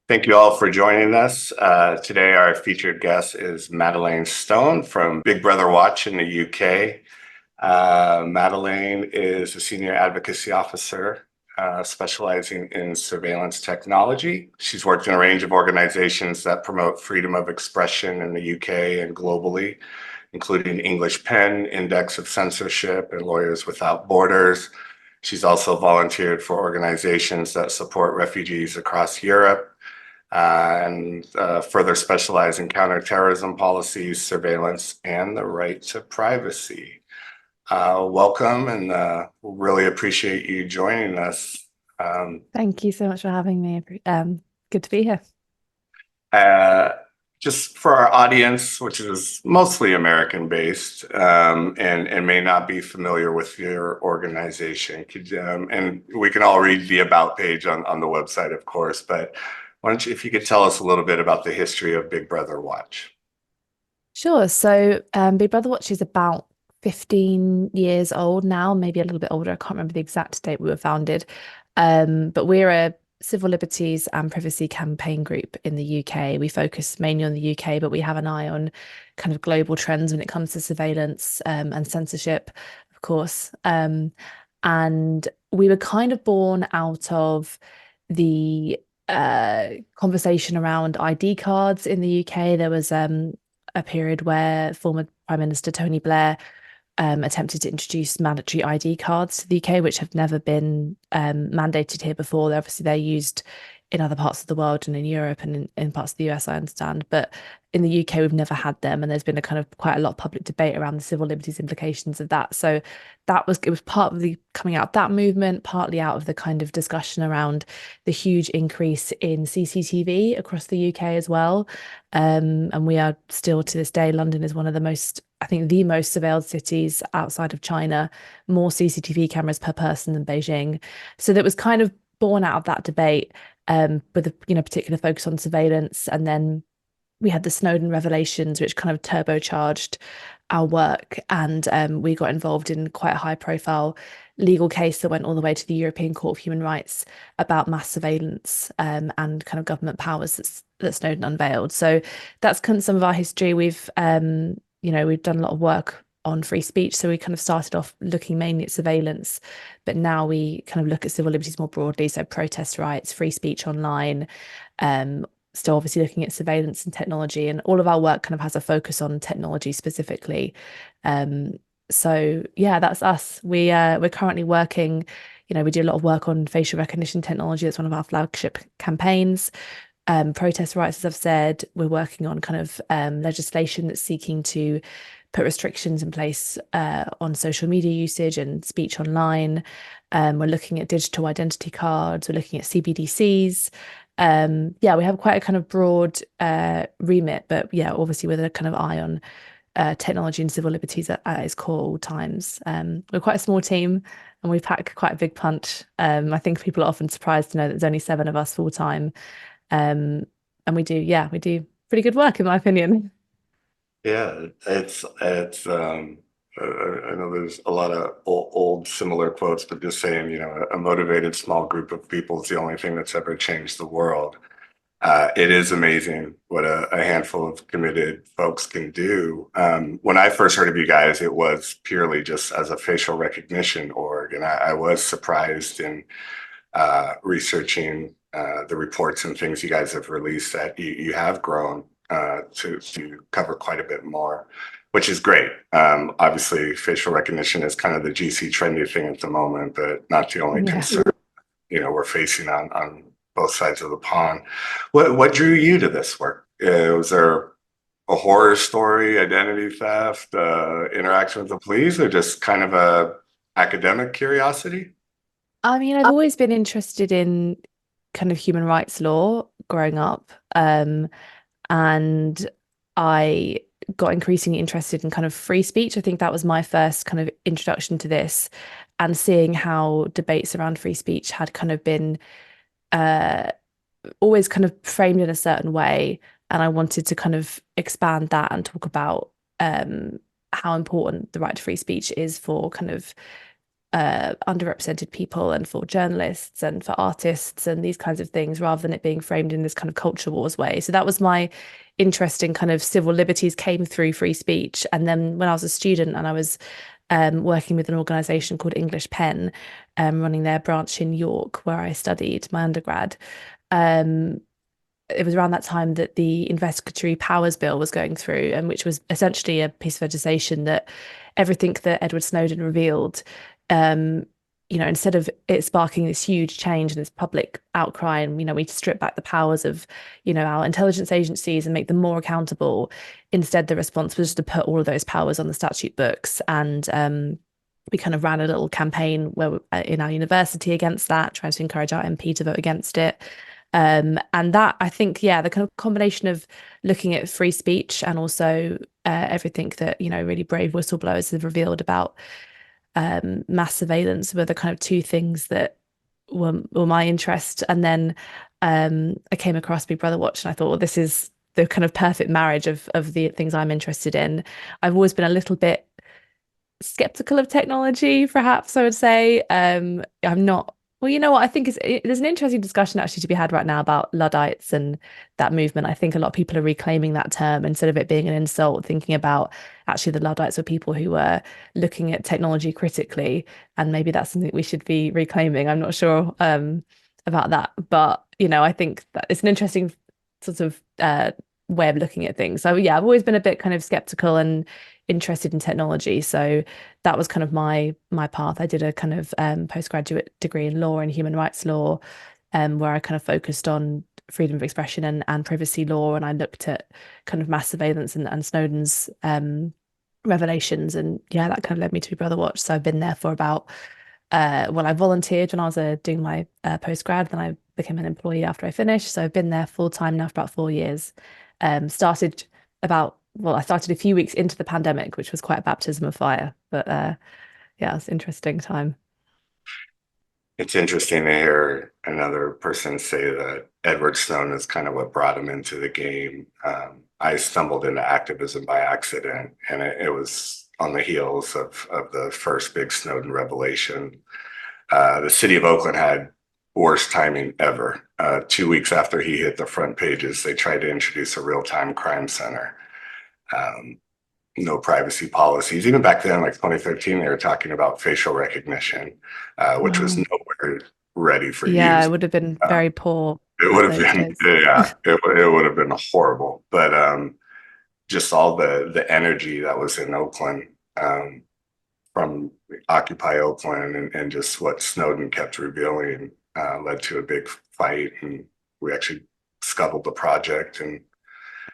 Thank you all for joining us. Today, our featured guest is Madeleine Stone from Big Brother Watch in the UK. Madeleine is a senior advocacy officer specializing in surveillance technology. She's worked in a range of organizations that promote freedom of expression in the UK and globally, including English Pen, Index of Censorship, and Lawyers Without Borders. She's also volunteered for organizations that support refugees across Europe and further specialize in counterterrorism policies, surveillance, and the right to privacy. Welcome, and really appreciate you joining us. Thank you so much for having me. Good to be here. Just for our audience, which is mostly American-based and may not be familiar with your organization, and we can all read the About page on the website, of course, but why don't you, if you could tell us a little bit about the history of Big Brother Watch? Sure. So Big Brother Watch is about 15 years old now, maybe a little bit older. I can't remember the exact date we were founded. But we're a civil liberties and privacy campaign group in the UK. We focus mainly on the UK, but we have an eye on kind of global trends when it comes to surveillance and censorship, of course. And we were kind of born out of the conversation around ID cards in the UK. There was a period where former Prime Minister Tony Blair attempted to introduce mandatory ID cards to the UK, which have never been mandated here before. Obviously, they're used in other parts of the world and in Europe and in parts of the US, I understand. But in the UK, we've never had them. And there's been a kind of quite a lot of public debate around the civil liberties implications of that. So it was part of the coming out of that movement, partly out of the kind of discussion around the huge increase in CCTV across the UK as well. And we are still to this day, London is one of the most, I think, the most surveilled cities outside of China, more CCTV cameras per person than Beijing. So that was kind of born out of that debate, with a particular focus on surveillance. And then we had the Snowden revelations, which kind of turbocharged our work. And we got involved in quite a high profile legal case that went all the way to the European Court of Human Rights about mass surveillance and kind of government powers that Snowden unveiled. So that's kind of some of our history. We've done a lot of work on free speech. So we kind of started off looking mainly at surveillance, but now we kind of look at civil liberties more broadly. So protest rights, free speech online, still obviously looking at surveillance and technology, and all of our work kind of has a focus on technology specifically. So yeah, that's us. We're currently working, we do a lot of work on facial recognition technology. That's one of our flagship campaigns. Protest rights, as I've said, we're working on kind of legislation that's seeking to put restrictions in place on social media usage and speech online. We're looking at digital identity cards. We're looking at CBDCs. We have quite a kind of broad remit, but yeah, obviously with a kind of eye on technology and civil liberties at its core all times. We're quite a small team and we pack quite a big punch. I think people are often surprised to know that there's only 7 of us full time. And we do pretty good work in my opinion. Yeah, I know there's a lot of old similar quotes, but just saying, a motivated small group of people is the only thing that's ever changed the world. It is amazing what a handful of committed folks can do. When I first heard of you guys, it was purely just as a facial recognition org, and I was surprised in researching the reports and things you guys have released that you have grown to cover quite a bit more, which is great. Obviously, facial recognition is kind of the GC trendy thing at the moment, but not the only concern we're facing on both sides of the pond. What drew you to this work? Was there a horror story, identity theft, interaction with the police, or just kind of a academic curiosity? I mean, I've always been interested in kind of human rights law growing up. And I got increasingly interested in kind of free speech. I think that was my first kind of introduction to this, and seeing how debates around free speech had kind of been always kind of framed in a certain way. And I wanted to kind of expand that and talk about how important the right to free speech is for kind of underrepresented people and for journalists and for artists and these kinds of things, rather than it being framed in this kind of culture wars way. So that was my interest in kind of civil liberties, came through free speech. And then when I was a student and I was working with an organization called English Pen, running their branch in York, where I studied my undergrad. Um, it was around that time that the investigatory powers bill was going through, and which was essentially a piece of legislation that everything that Edward Snowden revealed, um, instead of it sparking this huge change and this public outcry, and we strip back the powers of, our intelligence agencies and make them more accountable. Instead, the response was just to put all of those powers on the statute books, and we kind of ran a little campaign where in our university against that, trying to encourage our MP to vote against it. And that, I think, yeah, the kind of combination of looking at free speech and also everything that, really brave whistleblowers have revealed about mass surveillance were the kind of two things that were my interest. And then I came across Big Brother Watch and I thought, well, this is the kind of perfect marriage of the things I'm interested in. I've always been a little bit skeptical of technology, perhaps I would say. I'm not, well, you know what? I think there's an interesting discussion actually to be had right now about Luddites and that movement. I think a lot of people are reclaiming that term instead of it being an insult, thinking about actually the Luddites were people who were looking at technology critically, and maybe that's something we should be reclaiming. I'm not sure about that, but I think that it's an interesting sort of way of looking at things. So yeah, I've always been a bit kind of skeptical and interested in technology. So that was kind of my path. I did a kind of postgraduate degree in law and human rights law, where I kind of focused on freedom of expression and privacy law, and I looked at kind of mass surveillance and Snowden's revelations, and yeah, that kind of led me to Brother Watch. So I've been there for about I volunteered when I was doing my postgrad, then I became an employee after I finished. So I've been there full time now for about 4 years. I started a few weeks into the pandemic, which was quite a baptism of fire. But yeah, it's an interesting time. It's interesting to hear another person say that Edward Snowden is kind of what brought him into the game. I stumbled into activism by accident, and it was on the heels of the first big Snowden revelation. The city of Oakland had worst timing ever. 2 weeks after he hit the front pages, they tried to introduce a real-time crime center. No privacy policies. Even back then, like 2013, they were talking about facial recognition, which was Wow. nowhere ready for Yeah, use. it would have been Uh, very poor it would have those been, days. yeah, it would have been horrible. But just all the energy that was in Oakland, from Occupy Oakland, and just what Snowden kept revealing led to a big fight, and we actually scuttled the project and kind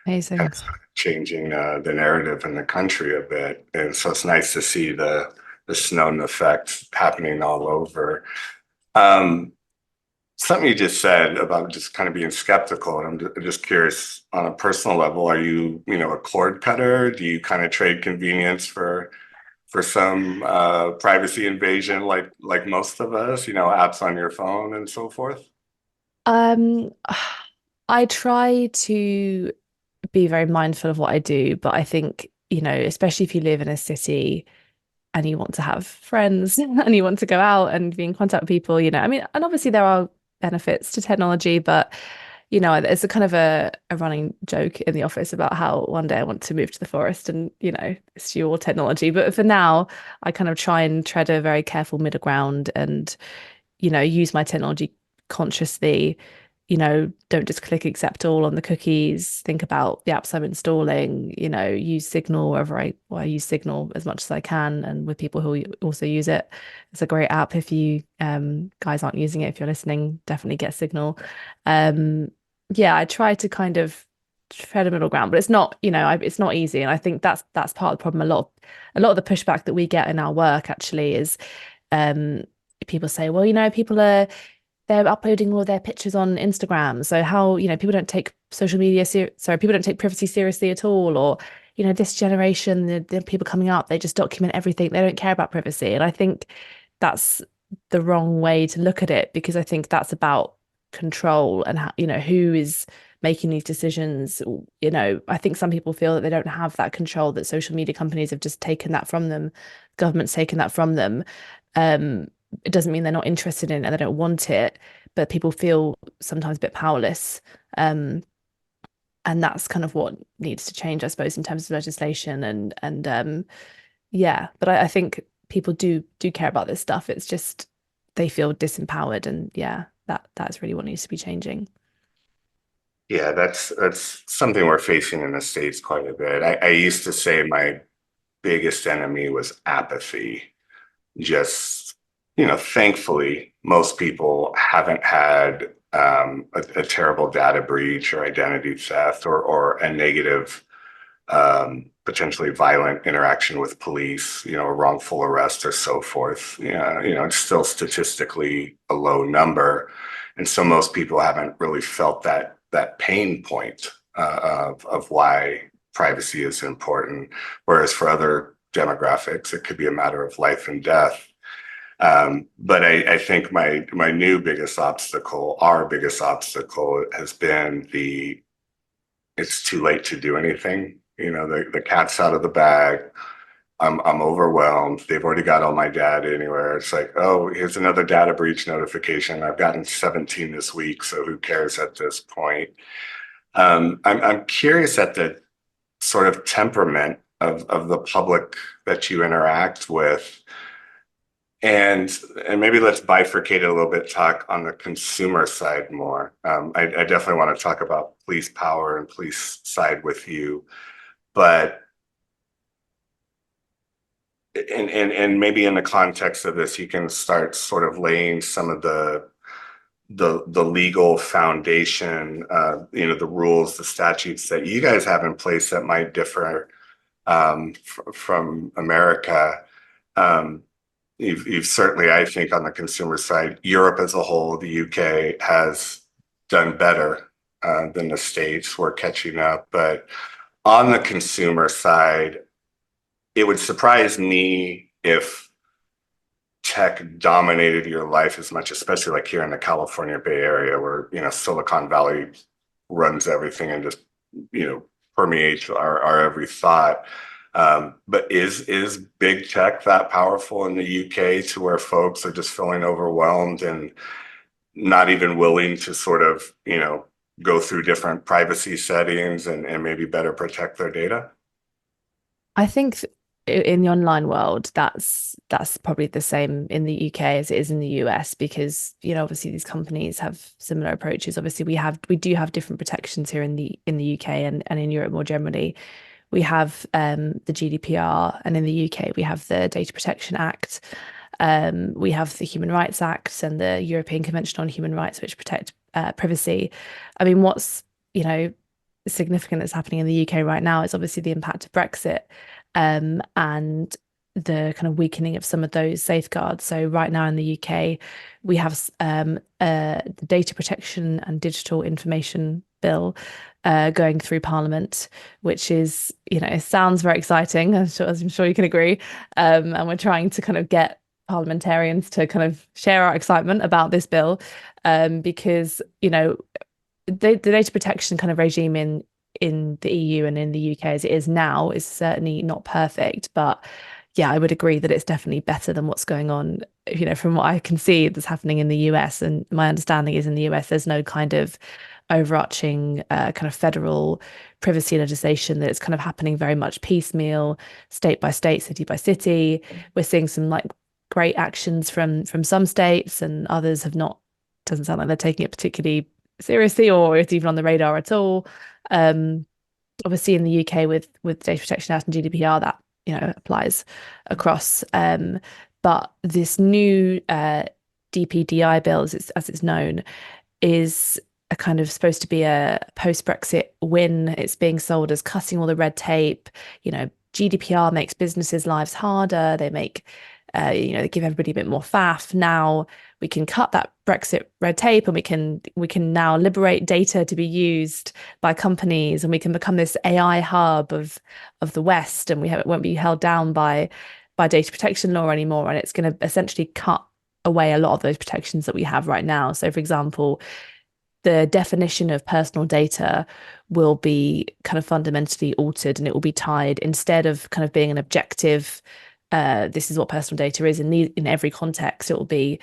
Amazing. of started changing the narrative in the country a bit. And so it's nice to see the Snowden effect happening all over. Um, Something you just said about just kind of being skeptical, and I'm just curious on a personal level, are you, a cord cutter? Do you kind of trade convenience for some privacy invasion like most of us, apps on your phone and so forth? Um, I try to be very mindful of what I do, but I think, especially if you live in a city and you want to have friends and you want to go out and be in contact with people, I mean, and obviously there are benefits to technology, but it's a kind of a running joke in the office about how one day I want to move to the forest and, it's your technology. But for now, I kind of try and tread a very careful middle ground and, use my technology consciously. Don't just click accept all on the cookies. Think about the apps I'm installing, use Signal I use Signal as much as I can, and with people who also use it. It's a great app. If you guys aren't using it, if you're listening, definitely get Signal. Um, yeah, I try to kind of tread a middle ground, but it's not, it's not easy. And I think that's part of the problem. A lot of the pushback that we get in our work actually is um people say, well, they're uploading all their pictures on Instagram. So how, people don't take people don't take privacy seriously at all. Or, this generation, the people coming up, they just document everything. They don't care about privacy. And I think that's the wrong way to look at it, because I think that's about control and how, who is making these decisions. I think some people feel that they don't have that control, that social media companies have just taken that from them, government's taken that from them. It doesn't mean they're not interested in it and they don't want it, but people feel sometimes a bit powerless. Um, and that's kind of what needs to change, I suppose, in terms of legislation and yeah. But I think people do care about this stuff. It's just they feel disempowered, and yeah, that's really what needs to be changing. Yeah, that's something we're facing in the States quite a bit. I used to say my biggest enemy was apathy. Just, thankfully, most people haven't had a terrible data breach or identity theft or a negative, potentially violent interaction with police, a wrongful arrest or so forth. Yeah, it's still statistically a low number. And so most people haven't really felt that pain point of why privacy is important. Whereas for other demographics, it could be a matter of life and death. But I think my new biggest obstacle, our biggest obstacle, has been it's too late to do anything. The cat's out of the bag. I'm overwhelmed. They've already got all my data anywhere. It's like, oh, here's another data breach notification. I've gotten 17 this week, so who cares at this point? I'm curious at the sort of temperament of the public that you interact with. And maybe let's bifurcate it a little bit, talk on the consumer side more. I definitely want to talk about police power and police side with you, but and maybe in the context of this, you can start sort of laying some of the legal foundation, the rules, the statutes that you guys have in place that might differ from America. Um, you've certainly, I think, on the consumer side, Europe as a whole, the UK has done better than the States. We're catching up. But on the consumer side, it would surprise me if tech dominated your life as much, especially like here in the California Bay Area, where Silicon Valley runs everything and just permeates our every thought. But is big tech that powerful in the UK to where folks are just feeling overwhelmed and not even willing to sort of go through different privacy settings and maybe better protect their data? I think in the online world, that's probably the same in the UK as it is in the US because obviously these companies have similar approaches. Obviously, we do have different protections here in the UK and in Europe more generally. We have the GDPR, and in the UK we have the Data Protection Act. We have the Human Rights Act and the European Convention on Human Rights, which protect privacy. I mean, what's significant that's happening in the UK right now is obviously the impact of Brexit, and the kind of weakening of some of those safeguards. So right now in the UK, we have the Data Protection and Digital Information Bill going through Parliament, which is, it sounds very exciting. I'm sure you can agree. And we're trying to kind of get parliamentarians to kind of share our excitement about this bill, because, the data protection kind of regime in the EU and in the UK as it is now is certainly not perfect, but yeah, I would agree that it's definitely better than what's going on, from what I can see that's happening in the US. And my understanding is in the US, there's no kind of overarching kind of federal privacy legislation, that it's kind of happening very much piecemeal, state by state, city by city. We're seeing some like great actions from some states, and others have not. Doesn't sound like they're taking it particularly seriously, or it's even on the radar at all. Um, Obviously in the UK with Data Protection Act and GDPR, that applies across. But this new DPDI bill, as it's known, is a kind of supposed to be a post-Brexit win. It's being sold as cutting all the red tape. GDPR makes businesses' lives harder. They make they give everybody a bit more faff. Now we can cut that Brexit red tape, and we can now liberate data to be used by companies, and we can become this AI hub of the West, and it won't be held down by data protection law anymore. And it's going to essentially cut away a lot of those protections that we have right now. So, for example, the definition of personal data will be kind of fundamentally altered, and it will be tied, instead of kind of being an objective this is what personal data is. In every context, it will be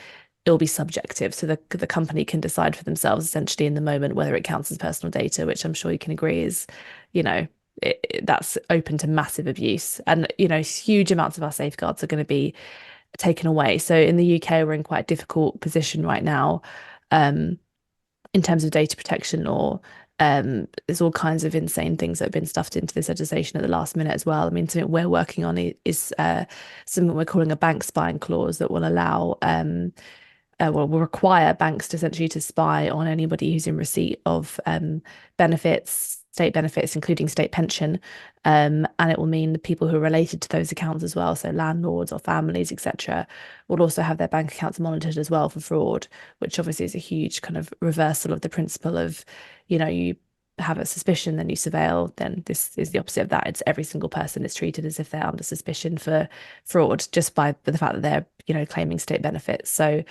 subjective. So the company can decide for themselves essentially in the moment whether it counts as personal data, which I'm sure you can agree is, you know, that's open to massive abuse. And, huge amounts of our safeguards are going to be taken away. So in the UK, we're in quite a difficult position right now, in terms of data protection law. There's all kinds of insane things that have been stuffed into this legislation at the last minute as well. I mean, something we're working on is something we're calling a bank spying clause that will allow will require banks to essentially to spy on anybody who's in receipt of benefits, state benefits, including state pension. And it will mean the people who are related to those accounts as well, so landlords or families, etc., will also have their bank accounts monitored as well for fraud, which obviously is a huge kind of reversal of the principle of, you have a suspicion, then you surveil, then this is the opposite of that. It's every single person is treated as if they're under suspicion for fraud just by the fact that they're, claiming state benefits. So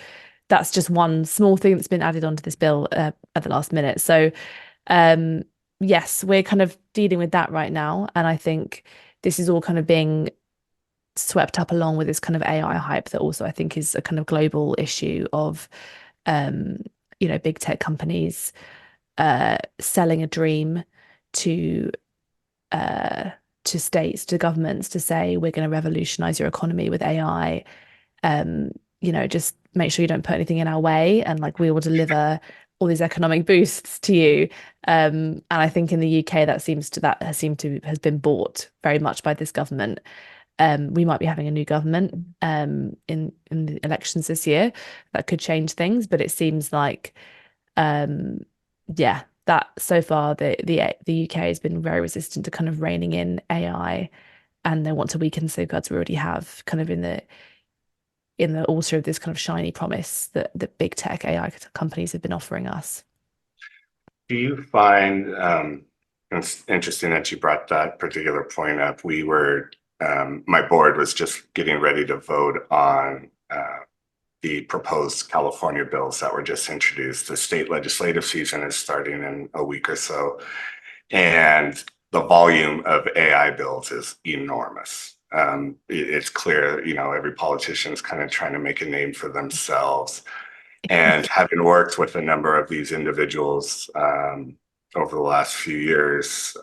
that's just one small thing that's been added onto this bill at the last minute. So, yes, we're kind of dealing with that right now. And I think this is all kind of being swept up along with this kind of AI hype that also I think is a kind of global issue of, big tech companies selling a dream to states, to governments, to say we're going to revolutionize your economy with AI. Just make sure you don't put anything in our way, and like we will deliver all these economic boosts to you. And I think in the UK has been bought very much by this government. We might be having a new government in the elections this year that could change things, but it seems like that so far the UK has been very resistant to kind of reining in AI, and they want to weaken the safeguards we already have kind of in the altar of this kind of shiny promise that the big tech AI companies have been offering us. Do you find it's interesting that you brought that particular point up? My board was just getting ready to vote on the proposed California bills that were just introduced. The state legislative season is starting in a week or so, and the volume of AI bills is enormous. It's clear, every politician is kind of trying to make a name for themselves. And having worked with a number of these individuals over the last few years,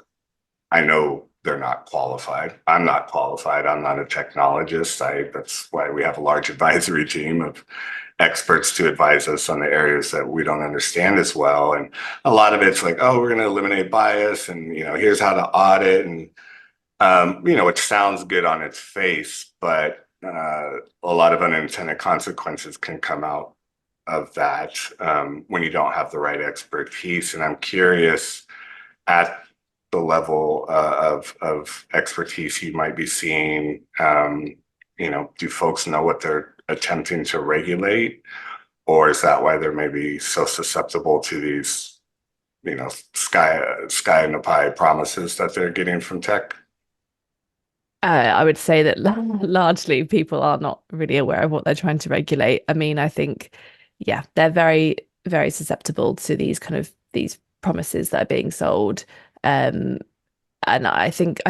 I know they're not qualified. I'm not qualified. I'm not a technologist. That's why we have a large advisory team of experts to advise us on the areas that we don't understand as well. And a lot of it's like, oh, we're going to eliminate bias, and here's how to audit, and which sounds good on its face, but a lot of unintended consequences can come out of that when you don't have the right expertise. And I'm curious, at the level of expertise you might be seeing, do folks know what they're attempting to regulate, or is that why they're maybe so susceptible to these, sky in the pie promises that they're getting from tech? I would say that largely people are not really aware of what they're trying to regulate. I mean, I think, yeah, they're very, very susceptible to these promises that are being sold. And I think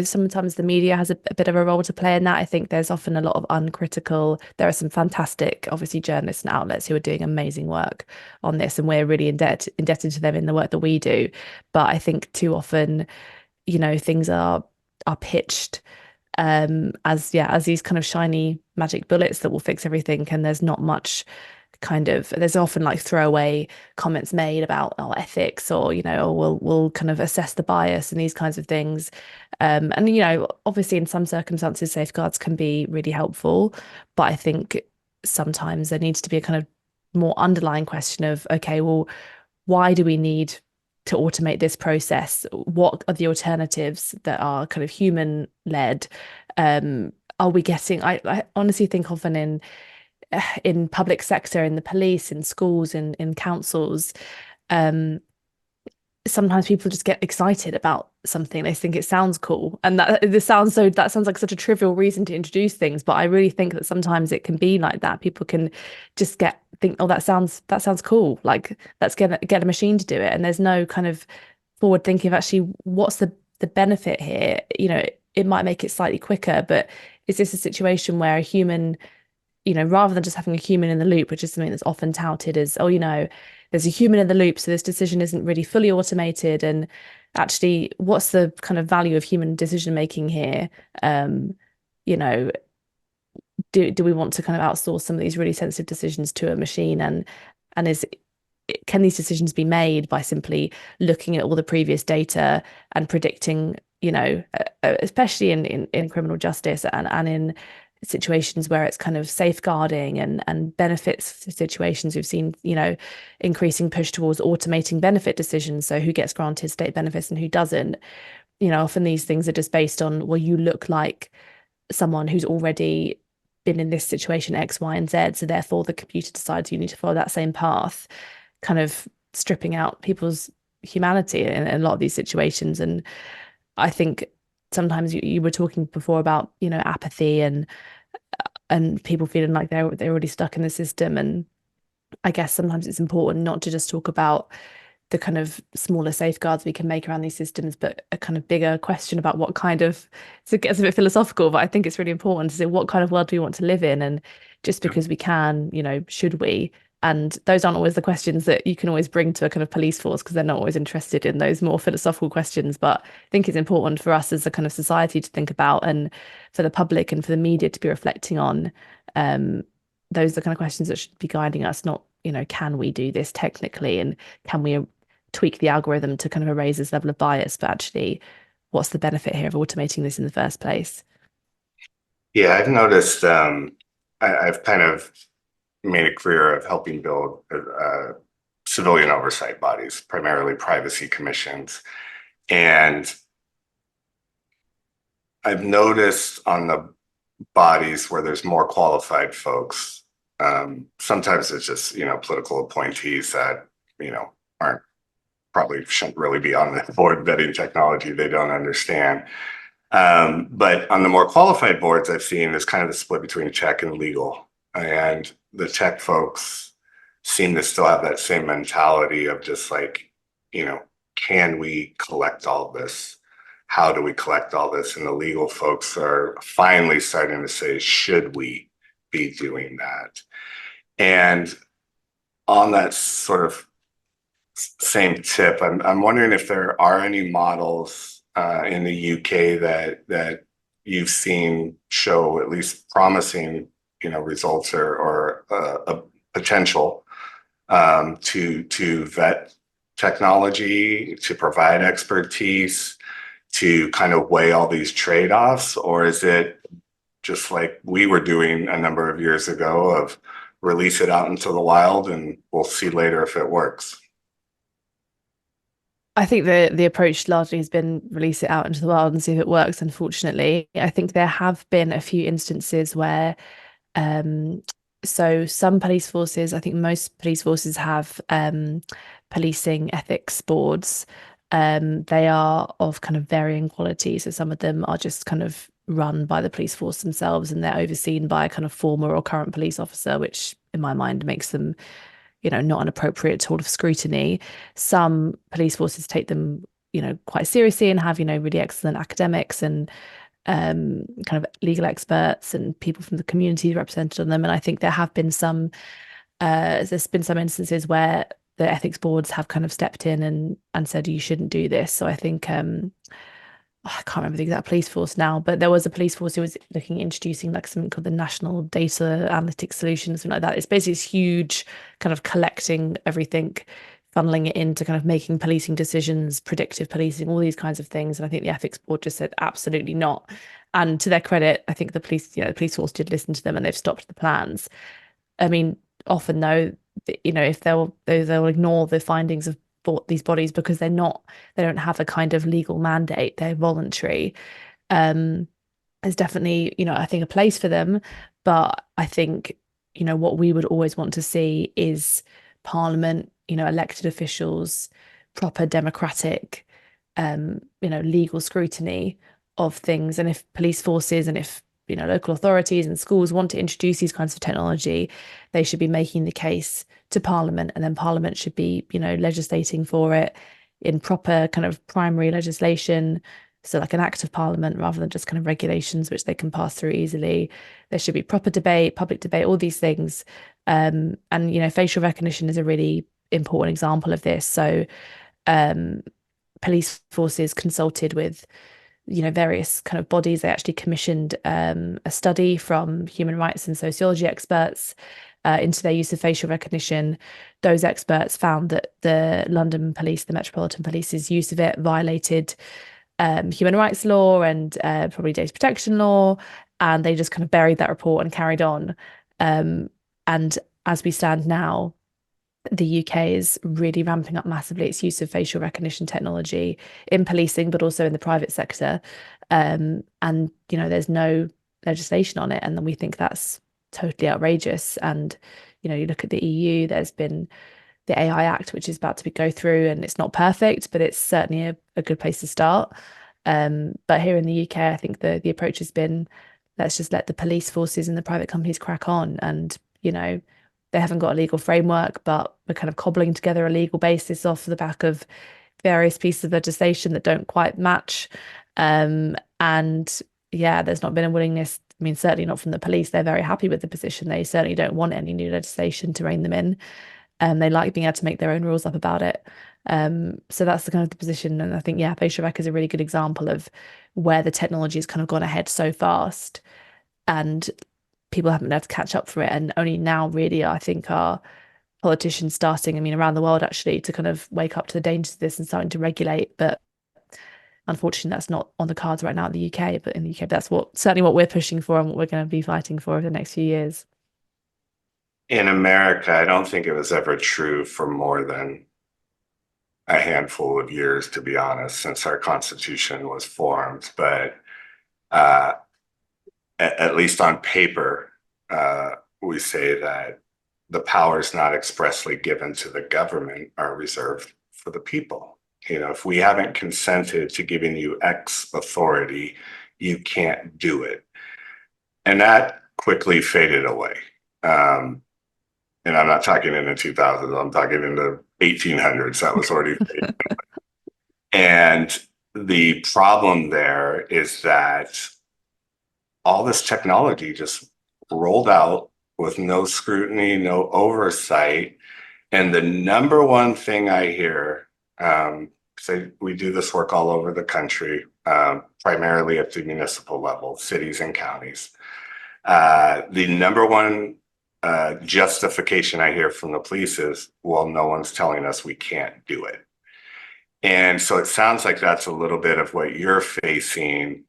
sometimes the media has a bit of a role to play in that. I think there's often a lot of uncritical. There are some fantastic, obviously, journalists and outlets who are doing amazing work on this, and we're really indebted to them in the work that we do. But I think too often, things are pitched as these kind of shiny magic bullets that will fix everything, and there's often like throwaway comments made about ethics, or we'll kind of assess the bias and these kinds of things. And obviously in some circumstances safeguards can be really helpful, but I think sometimes there needs to be a kind of more underlying question of, okay, well, why do we need to automate this process? What are the alternatives that are kind of human led? Are we getting, I honestly think often in public sector, in the police, in schools, in councils, sometimes people just get excited about something. They think it sounds cool, and that sounds like such a trivial reason to introduce things. But I really think that sometimes it can be like that. People can just think, oh, that sounds cool. Like, let's get a machine to do it. And there's no kind of forward thinking of actually what's the benefit here. It might make it slightly quicker, but is this a situation where a human, rather than just having a human in the loop, which is something that's often touted as, oh, there's a human in the loop, so this decision isn't really fully automated. And actually, what's the kind of value of human decision making here? Um, you know, do we want to kind of outsource some of these really sensitive decisions to a machine? And can these decisions be made by simply looking at all the previous data and predicting, especially in criminal justice and in situations where it's kind of safeguarding and benefits situations. We've seen, increasing push towards automating benefit decisions. So who gets granted state benefits and who doesn't. Often these things are just based on, well, you look like someone who's already been in this situation X, Y, and Z. So therefore the computer decides you need to follow that same path, kind of stripping out people's humanity in a lot of these situations. And I think sometimes you were talking before about, apathy and people feeling like they're already stuck in the system. And I guess sometimes it's important not to just talk about the kind of smaller safeguards we can make around these systems, but a kind of bigger question about what kind of, so it gets a bit philosophical, but I think it's really important to say what kind of world do we want to live in? And just because we can, should we? And those aren't always the questions that you can always bring to a kind of police force because they're not always interested in those more philosophical questions. But I think it's important for us as a kind of society to think about and for the public and for the media to be reflecting on. Those are the kind of questions that should be guiding us, not, can we do this technically and can we tweak the algorithm to kind of erase this level of bias, but actually, what's the benefit here of automating this in the first place? Yeah, I've noticed I've kind of made a career of helping build civilian oversight bodies, primarily privacy commissions. And I've noticed on the bodies where there's more qualified folks, sometimes it's just, political appointees that, aren't probably shouldn't really be on the board vetting technology. They don't understand. But on the more qualified boards I've seen, there's kind of a split between tech and legal. And the tech folks seem to still have that same mentality of just like, can we collect all this? How do we collect all this? And the legal folks are finally starting to say, should we be doing that? And on that sort of same tip, I'm wondering if there are any models in the UK that you've seen show at least promising, results or a potential to vet technology, to provide expertise, to kind of weigh all these trade-offs, or is it just like we were doing a number of years ago of release it out into the wild and we'll see later if it works? I think the approach largely has been release it out into the world and see if it works. Unfortunately, I think there have been a few instances where, so some police forces, I think most police forces have policing ethics boards. They are of kind of varying quality. So some of them are just kind of run by the police force themselves and they're overseen by a kind of former or current police officer, which in my mind makes them, not an appropriate tool of scrutiny. Some police forces take them, quite seriously and have, really excellent academics and kind of legal experts and people from the community represented on them. And I think there's been some instances where the ethics boards have kind of stepped in and said you shouldn't do this. So I think I can't remember the exact police force now, but there was a police force who was looking at introducing like something called the National Data Analytics Solution, something like that. It's basically this huge kind of collecting everything, funneling it into kind of making policing decisions, predictive policing, all these kinds of things. And I think the ethics board just said absolutely not. And to their credit, I think the police force did listen to them and they've stopped the plans. I mean, often though, if they'll ignore the findings of these bodies because they don't have a kind of legal mandate, they're voluntary. There's definitely, I think a place for them, but I think, what we would always want to see is Parliament, elected officials, proper democratic, legal scrutiny of things. And if police forces and if local authorities and schools want to introduce these kinds of technology, they should be making the case to Parliament, and then Parliament should be, legislating for it in proper kind of primary legislation, So, like an act of parliament rather than just kind of regulations which they can pass through easily. There should be proper debate, public debate, all these things. And, facial recognition is a really important example of this. So, um, police forces consulted with various kind of bodies. They actually commissioned a study from human rights and sociology experts into their use of facial recognition. Those experts found that the London police, the Metropolitan Police's use of it violated human rights law and probably data protection law, and they just kind of buried that report and carried on. And as we stand now, the UK is really ramping up massively its use of facial recognition technology in policing, but also in the private sector. And there's no legislation on it, and then we think that's totally outrageous. And you look at the EU, there's been the AI Act, which is about to go through, and it's not perfect, but it's certainly a good place to start. But here in the UK, I think the approach has been, let's just let the police forces and the private companies crack on. And they haven't got a legal framework, but we're kind of cobbling together a legal basis off the back of various pieces of legislation that don't quite match. And yeah, there's not been a willingness. I mean, certainly not from the police. They're very happy with the position. They certainly don't want any new legislation to rein them in. They like being able to make their own rules up about it. So that's the kind of the position. And I think, yeah, facial rec is a really good example of where the technology has kind of gone ahead so fast and people haven't been able to catch up for it. And only now, really, I think, are politicians starting, I mean, around the world actually, to kind of wake up to the dangers of this and starting to regulate. But unfortunately, that's not on the cards right now in the UK. But in the UK, that's certainly what we're pushing for and what we're going to be fighting for over the next few years. In America, I don't think it was ever true for more than a handful of years, to be honest, since our Constitution was formed. But uh, at least on paper, we say that the powers not expressly given to the government are reserved for the people. If we haven't consented to giving you X authority, you can't do it. And that quickly faded away. And I'm not talking in the 2000s, I'm talking in the 1800s. That was already faded. And the problem there is that all this technology just rolled out with no scrutiny, no oversight. And the number one thing I hear, say we do this work all over the country, primarily at the municipal level, cities and counties. The number one justification I hear from the police is, well, no one's telling us we can't do it. And so it sounds like that's a little bit of what you're facing.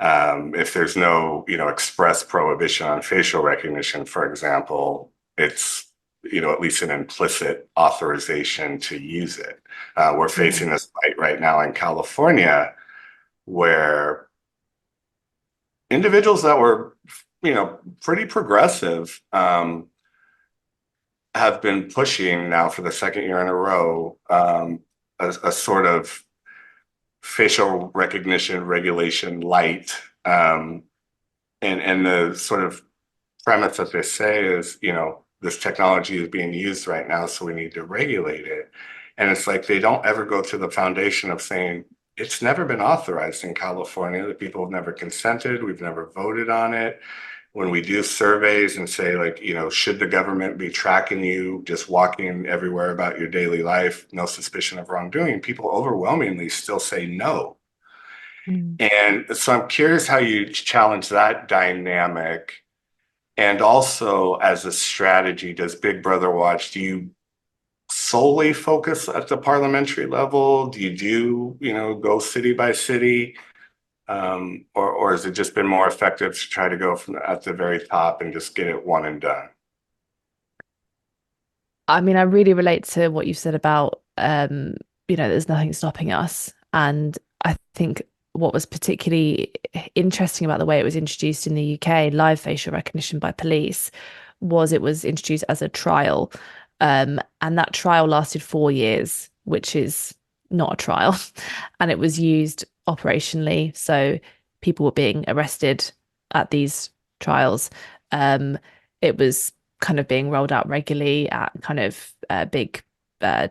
If there's no, express prohibition on facial recognition, for example, it's, at least an implicit authorization to use it. We're facing this fight right now in California where individuals that were, pretty progressive, have been pushing now for the second year in a row, a sort of facial recognition regulation light. And the sort of premise that they say is, this technology is being used right now, so we need to regulate it. And it's like they don't ever go to the foundation of saying, it's never been authorized in California. The people have never consented. We've never voted on it. When we do surveys and say, like, should the government be tracking you, just walking everywhere about your daily life, no suspicion of wrongdoing, people overwhelmingly still say no. Mm. And so I'm curious how you challenge that dynamic. And also, as a strategy, does Big Brother Watch, do you solely focus at the parliamentary level? Do you go city by city? Or has it just been more effective to try to go from at the very top and just get it one and done? I mean, I really relate to what you said about, there's nothing stopping us. And I think what was particularly interesting about the way it was introduced in the UK, live facial recognition by police, was it was introduced as a trial. And that trial lasted 4 years, which is not a trial. And it was used operationally. So people were being arrested at these trials. It was kind of being rolled out regularly at kind of big uh,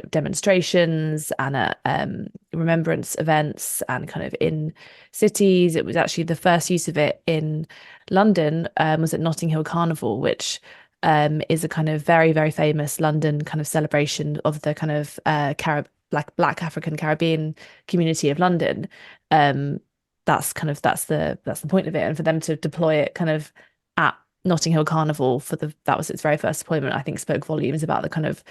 demonstrations and remembrance events and kind of in cities. It was actually the first use of it in London, was at Notting Hill Carnival, which is a kind of very, very famous London kind of celebration of the kind of Black African Caribbean community of London. Um, that's the point of it, and for them to deploy it kind of at Notting Hill Carnival that was its very first deployment, I think spoke volumes about the kind of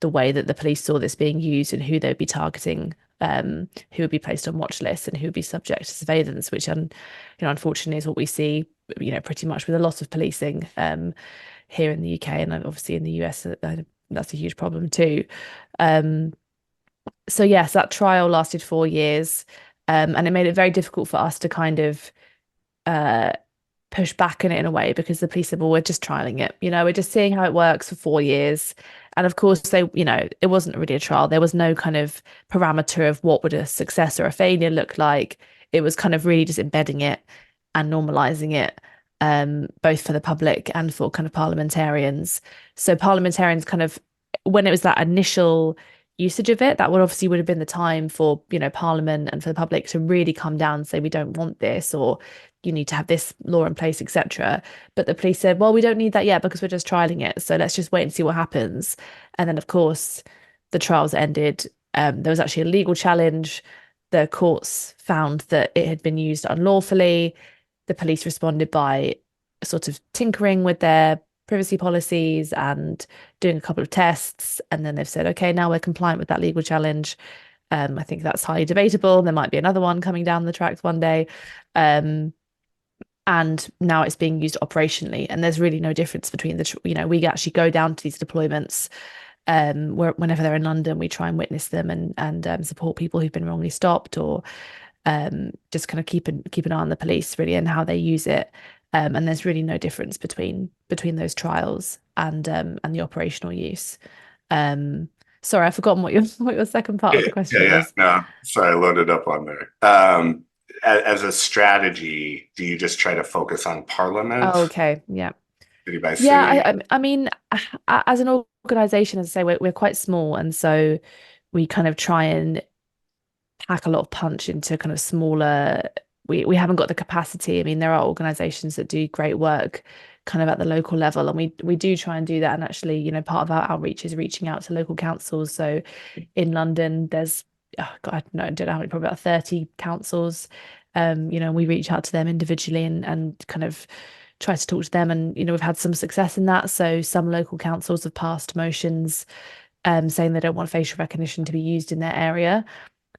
the way that the police saw this being used and who they'd be targeting, who would be placed on watch lists and who would be subject to surveillance, which unfortunately is what we see, pretty much with a lot of policing here in the UK and obviously in the US. That's a huge problem too. Um, so yes, that trial lasted 4 years, and it made it very difficult for us to kind of uh, push back on it in a way because the police said, well, we're just trialing it. We're just seeing how it works for 4 years. And of course, it wasn't really a trial. There was no kind of parameter of what would a success or a failure look like. It was kind of really just embedding it and normalizing it, both for the public and for kind of parliamentarians. So parliamentarians kind of, when it was that initial usage of it, that would have been the time for, Parliament and for the public to really come down and say, we don't want this, or you need to have this law in place, etc. But the police said, well, we don't need that yet because we're just trialing it. So let's just wait and see what happens. And then, of course, the trials ended. There was actually a legal challenge. The courts found that it had been used unlawfully. The police responded by sort of tinkering with their privacy policies and doing a couple of tests. And then they've said, okay, now we're compliant with that legal challenge. I think that's highly debatable. There might be another one coming down the tracks one day. And now it's being used operationally, and there's really no difference between we actually go down to these deployments, whenever they're in London, we try and witness them and support people who've been wrongly stopped, or just kind of keep an eye on the police really and how they use it. And there's really no difference between those trials and the operational use. Sorry, I've forgotten what your second part of the question Yeah. was. No, sorry, I loaded up on there. As a strategy, do you just try to focus on Oh, Parliament, okay, yeah. city by Yeah, city? I mean, as an organization, as I say, we're quite small, and so we kind of try and pack a lot of punch into kind of smaller. We haven't got the capacity. I mean, there are organizations that do great work kind of at the local level, and we do try and do that. And actually, part of our outreach is reaching out to local councils. So in London, there's God, I don't know how many, probably about 30 councils. We reach out to them individually and kind of try to talk to them, and we've had some success in that. So some local councils have passed motions saying they don't want facial recognition to be used in their area.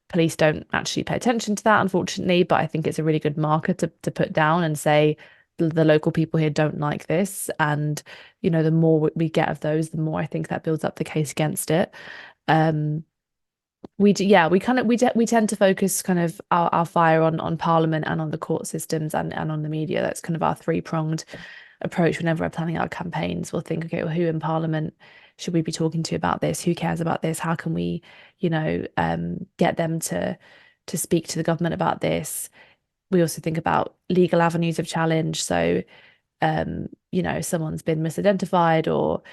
Police don't actually pay attention to that, unfortunately, but I think it's a really good marker to put down and say the local people here don't like this. And the more we get of those, the more I think that builds up the case against it. um we do, yeah, we tend to focus kind of our fire on Parliament and on the court systems and on the media. That's kind of our three-pronged approach whenever we're planning our campaigns. We'll think, okay, well, who in Parliament should we be talking to about this? Who cares about this? How can we, get them to speak to the government about this? We also think about legal avenues of challenge. So someone's been misidentified, or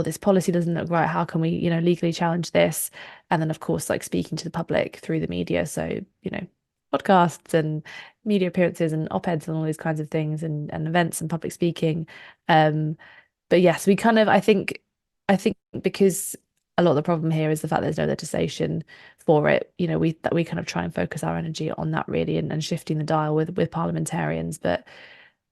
this policy doesn't look right, how can we legally challenge this? And then of course, like, speaking to the public through the media, so podcasts and media appearances and op-eds and all these kinds of things, and events and public speaking. But yes, we kind of, I think because a lot of the problem here is the fact there's no legislation for it. We kind of try and focus our energy on that really, and shifting the dial with parliamentarians. But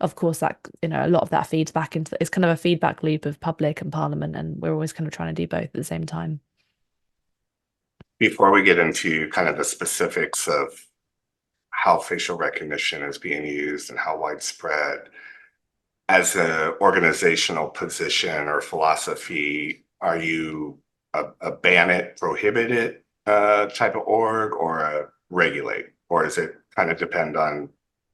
of course, that a lot of that feeds back into, it's kind of a feedback loop of public and Parliament, and we're always kind of trying to do both at the same time. Before we get into kind of the specifics of how facial recognition is being used and how widespread, as an organizational position or philosophy, are you a ban it, prohibit it type of org, or a regulate, or is it kind of depend on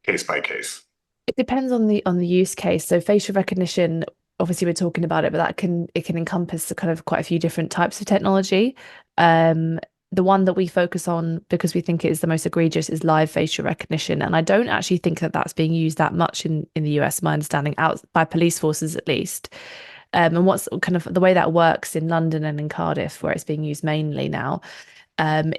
case by case? It depends on the use case. So facial recognition, obviously we're talking about it, but it can encompass kind of quite a few different types of technology. The one that we focus on, because we think it is the most egregious, is live facial recognition, and I don't actually think that that's being used that much in the US. My understanding, out by police forces at least. And what's kind of the way that works in London and in Cardiff, where it's being used mainly now,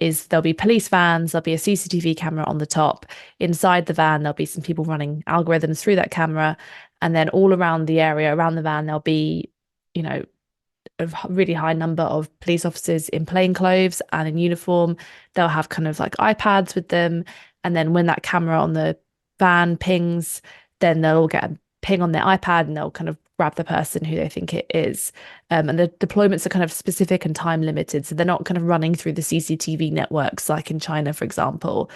is there'll be police vans, there'll be a CCTV camera on the top. Inside the van, there'll be some people running algorithms through that camera. And then all around the area, around the van, there'll be, you know, a really high number of police officers in plain clothes and in uniform. They'll have kind of like iPads with them. And then when that camera on the van pings, then they'll all get a ping on their iPad and they'll kind of grab the person who they think it is. And the deployments are kind of specific and time limited. So they're not kind of running through the CCTV networks like in China, for example.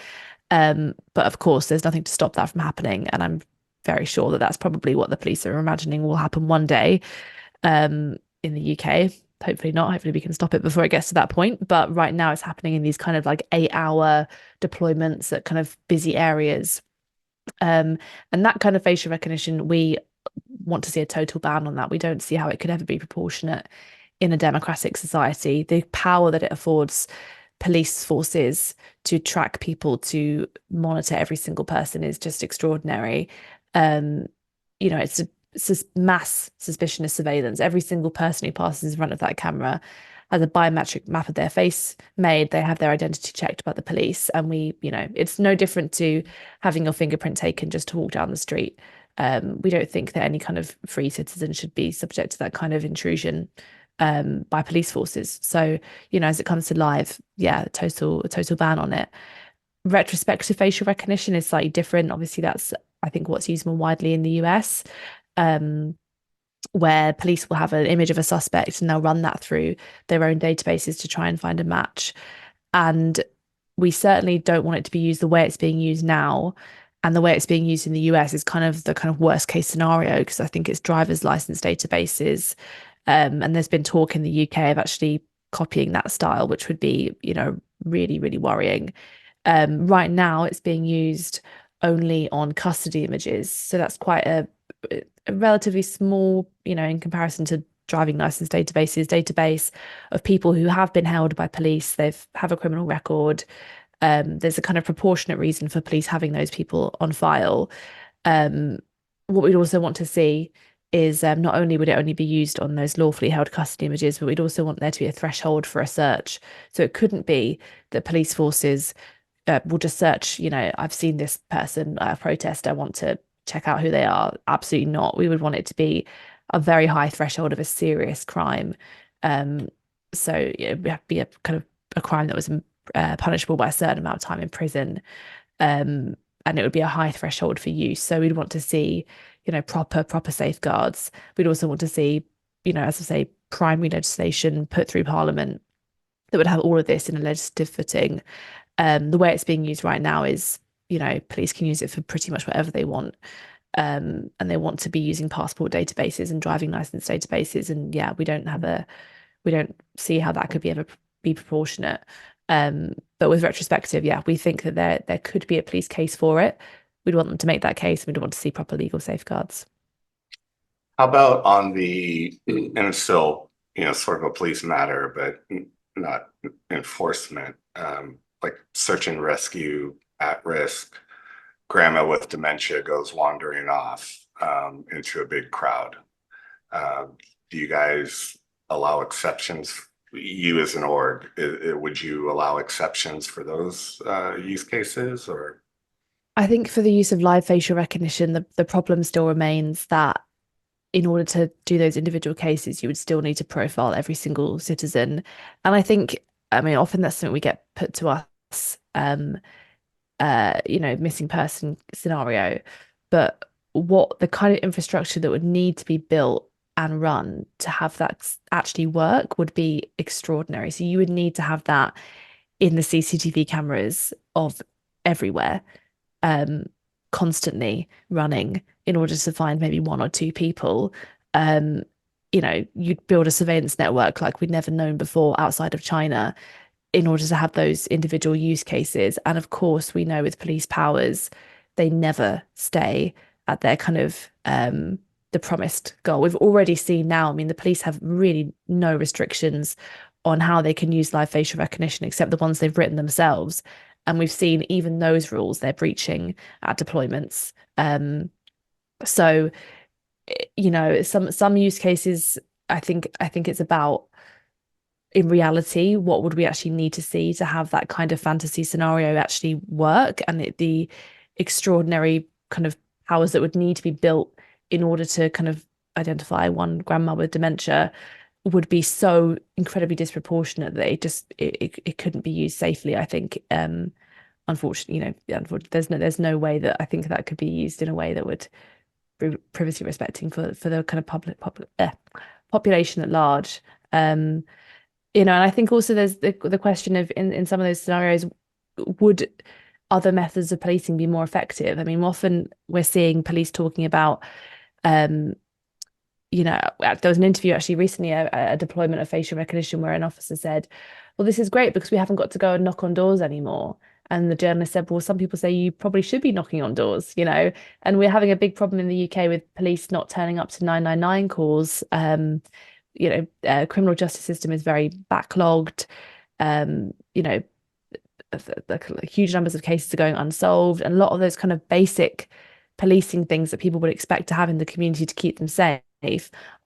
But of course, there's nothing to stop that from happening. And I'm very sure that that's probably what the police are imagining will happen one day in the UK. Hopefully not. Hopefully we can stop it before it gets to that point. But right now it's happening in these kind of like 8-hour deployments at kind of busy areas. And that kind of facial recognition, we want to see a total ban on that. We don't see how it could ever be proportionate in a democratic society. The power that it affords police forces to track people, to monitor every single person is just extraordinary. It's mass suspicion of surveillance. Every single person who passes in front of that camera has a biometric map of their face made. They have their identity checked by the police. And it's no different to having your fingerprint taken just to walk down the street. We don't think that any kind of free citizen should be subject to that kind of intrusion by police forces. So, as it comes to live, a total ban on it. Retrospective facial recognition is slightly different. Obviously, that's, I think, what's used more widely in the US, where police will have an image of a suspect and they'll run that through their own databases to try and find a match. And we certainly don't want it to be used the way it's being used now. And the way it's being used in the US is kind of the kind of worst case scenario, because I think it's driver's license databases. And there's been talk in the UK of actually copying that style, which would be, really, really worrying. Right now, it's being used only on custody images. So that's quite a relatively small, in comparison to driving license database of people who have been held by police. They've have a criminal record. There's a kind of proportionate reason for police having those people on file. What we'd also want to see is not only would it only be used on those lawfully held custody images, but we'd also want there to be a threshold for a search. So it couldn't be that police forces will just search, I've seen this person at a protest, I want to check out who they are. Absolutely not. We would want it to be a very high threshold of a serious crime. So it would have to be a kind of a crime that was punishable by a certain amount of time in prison. And it would be a high threshold for use. So we'd want to see, proper safeguards. We'd also want to see, as I say, primary legislation put through Parliament that would have all of this in a legislative footing. The way it's being used right now is, police can use it for pretty much whatever they want. And they want to be using passport databases and driving license databases. And we don't see how that could be proportionate. But with retrospective, we think that there could be a police case for it. We'd want them to make that case. We'd want to see proper legal safeguards. How about on and it's still, sort of a police matter, but not enforcement, like search and rescue at risk. Grandma with dementia goes wandering off into a big crowd. Do you guys allow exceptions? You as an org, would you allow exceptions for those use cases? Or I think for the use of live facial recognition, the problem still remains that in order to do those individual cases, you would still need to profile every single citizen. And often that's something we get put to us, missing person scenario. But what the kind of infrastructure that would need to be built and run to have that actually work would be extraordinary. So you would need to have that in the CCTV cameras of everywhere, constantly running in order to find maybe one or two people. You'd build a surveillance network like we'd never known before outside of China in order to have those individual use cases. And of course, we know with police powers, they never stay at their kind of the promised goal. We've already seen now, the police have really no restrictions on how they can use live facial recognition except the ones they've written themselves. And we've seen even those rules they're breaching at deployments. So you know, some use cases, I think it's about, in reality, what would we actually need to see to have that kind of fantasy scenario actually work, and the extraordinary kind of powers that would need to be built in order to kind of identify one grandma with dementia would be so incredibly disproportionate that it couldn't be used safely, I think. Unfortunately, unfortunately, there's no way that I think that could be used in a way that would be privacy respecting for the kind of population at large. Um, and I think also there's the question of, in some of those scenarios, would other methods of policing be more effective? I mean, often we're seeing police talking about, um, there was an interview actually recently, a deployment of facial recognition, where an officer said, well, this is great because we haven't got to go and knock on doors anymore. And the journalist said, well, some people say you probably should be knocking on doors, and we're having a big problem in the UK with police not turning up to 999 calls. Criminal justice system is very backlogged. Um, you know, huge numbers of cases are going unsolved, and a lot of those kind of basic policing things that people would expect to have in the community to keep them safe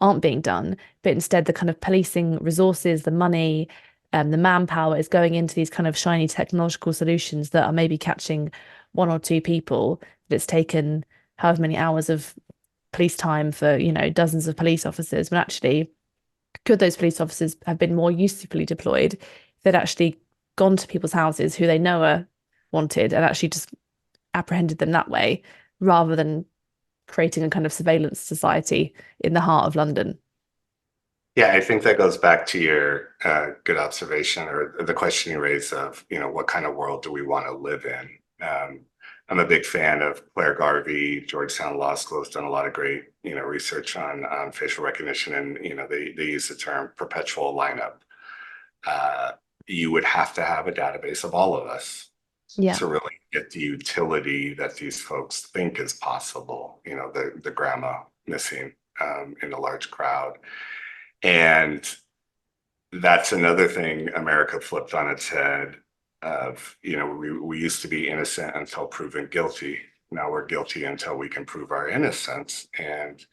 aren't being done. But instead, the kind of policing resources, the money, the manpower is going into these kind of shiny technological solutions that are maybe catching one or two people. But it's taken however many hours of police time for, dozens of police officers, when actually, could those police officers have been more usefully deployed if they'd actually gone to people's houses who they know are wanted and actually just apprehended them that way, rather than creating a kind of surveillance society in the heart of London? Yeah, I think that goes back to your good observation, or the question you raised of, what kind of world do we want to live in? I'm a big fan of Claire Garvey. Georgetown Law School has done a lot of great, research on facial recognition, and they use the term perpetual lineup. You would have to have a database of all of us Yeah. to really get the utility that these folks think is possible. The grandma missing in a large crowd. And that's another thing America flipped on its head of, we used to be innocent until proven guilty. Now we're guilty until we can prove our innocence. And